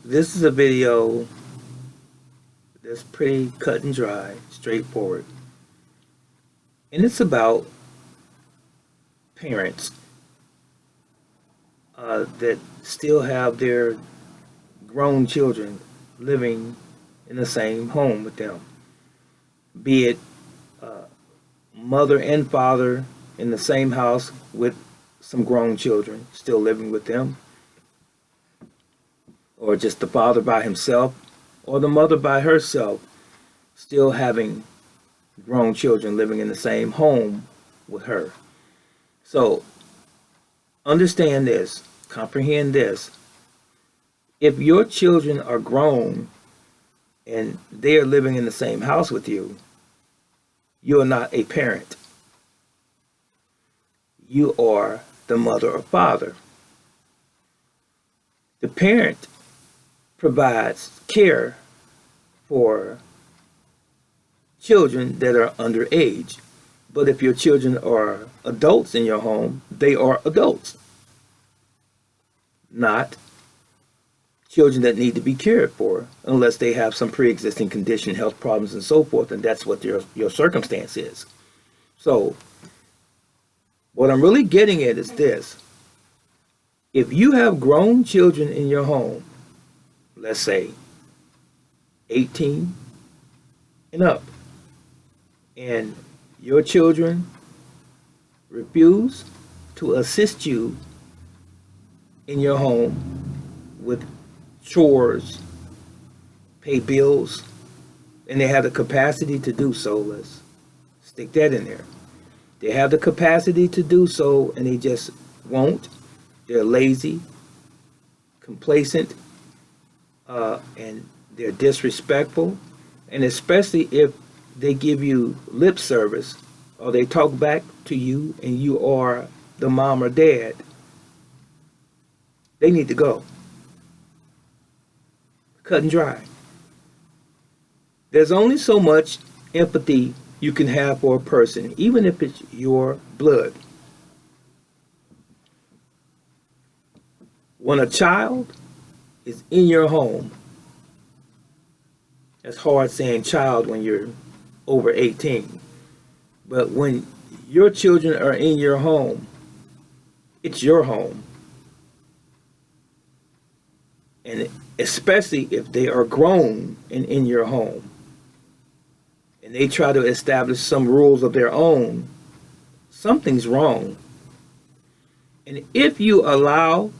This is a video that's pretty cut and dry, straightforward. And it's about parents that still have their grown children living in the same home with them, be it mother and father in the same house with some grown children still living with them, or just the father by himself, or the mother by herself still having grown children living in the same home with her. So understand this, comprehend this. If your children are grown and they are living in the same house with you, you are not a parent. You are the mother or father. The parent provides care for children that are underage. But if your children are adults in your home, they are adults, not children that need to be cared for unless they have some pre-existing condition, health problems, and so forth, and that's what your circumstance is. So what I'm really getting at is this. If you have grown children in your home, let's say 18 and up, and your children refuse to assist you in your home with chores, pay bills, and they have the capacity to do so, let's stick that in there. They have the capacity to do so and they just won't. They're lazy, complacent, and they're disrespectful. And especially if they give you lip service or they talk back to you and you are the mom or dad, they need to go. Cut and dry. There's only so much empathy you can have for a person, even if it's your blood. When a child is in your home, it's hard saying child when you're over 18, but when your children are in your home, it's your home. And especially if they are grown and in your home, and they try to establish some rules of their own, something's wrong. And if you allow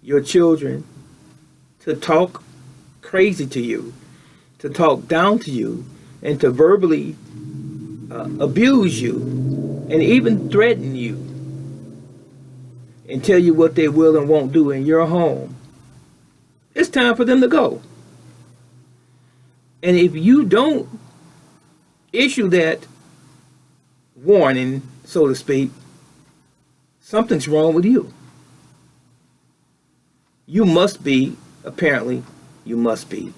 your children to talk crazy to you, to talk down to you, and to verbally abuse you, and even threaten you, and tell you what they will and won't do in your home, it's time for them to go. And if you don't issue that warning, so to speak, something's wrong with you. You must be, apparently, you must be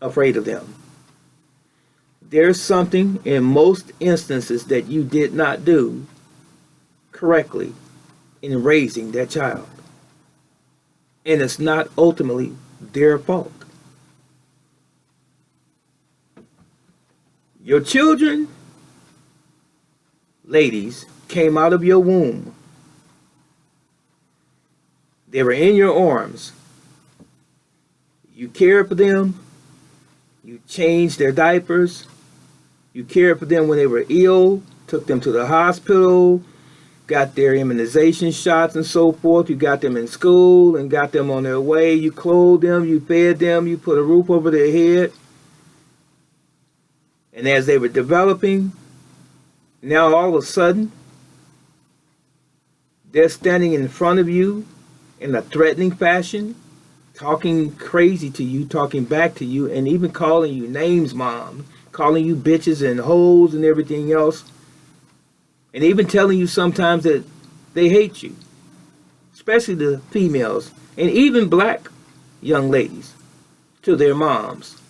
afraid of them. There's something in most instances that you did not do correctly in raising that child. And it's not ultimately their fault. Your children, ladies, came out of your womb. They were in your arms. You cared for them. You changed their diapers. You cared for them when they were ill, took them to the hospital, got their immunization shots and so forth. You got them in school and got them on their way. You clothed them, you fed them, you put a roof over their head. And as they were developing, now all of a sudden, they're standing in front of you in a threatening fashion, talking crazy to you, talking back to you, and even calling you names, mom, calling you bitches and hoes and everything else, and even telling you sometimes that they hate you, especially the females, and even black young ladies to their moms.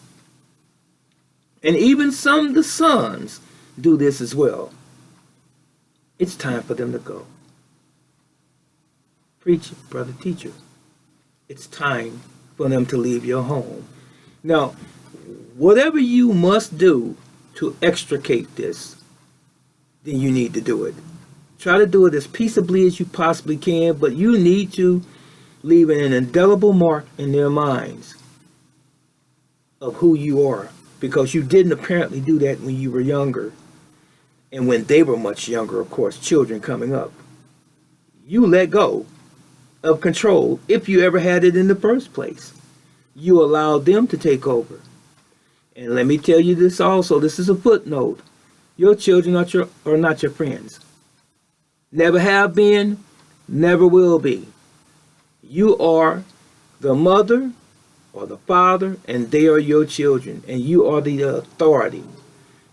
And even some of the sons do this as well. It's time for them to go. Preach, brother, teacher. It's time for them to leave your home. Now, whatever you must do to extricate this, then you need to do it. Try to do it as peaceably as you possibly can, but you need to leave an indelible mark in their minds of who you are, because you didn't apparently do that when you were younger, and when they were much younger, of course, children coming up. You let go of control if you ever had it in the first place. You allowed them to take over. And let me tell you this also, this is a footnote. Your children are not your friends. Never have been, never will be. You are the mother or the father, and they are your children, and you are the authority.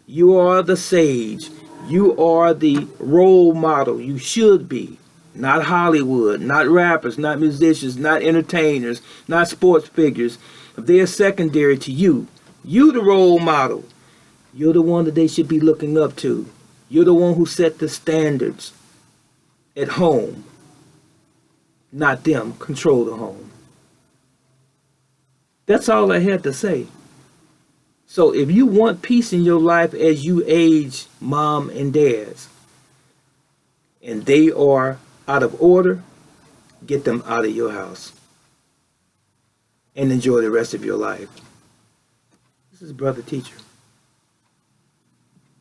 You are the sage. You are the role model. You should be. Not Hollywood, not rappers, not musicians, not entertainers, not sports figures. They're secondary to you. You the role model. You're the one that they should be looking up to. You're the one who set the standards at home. Not them. Control the home. That's all I had to say. So if you want peace in your life as you age, mom and dads, and they are out of order, get them out of your house and enjoy the rest of your life. This is Brother Teacher.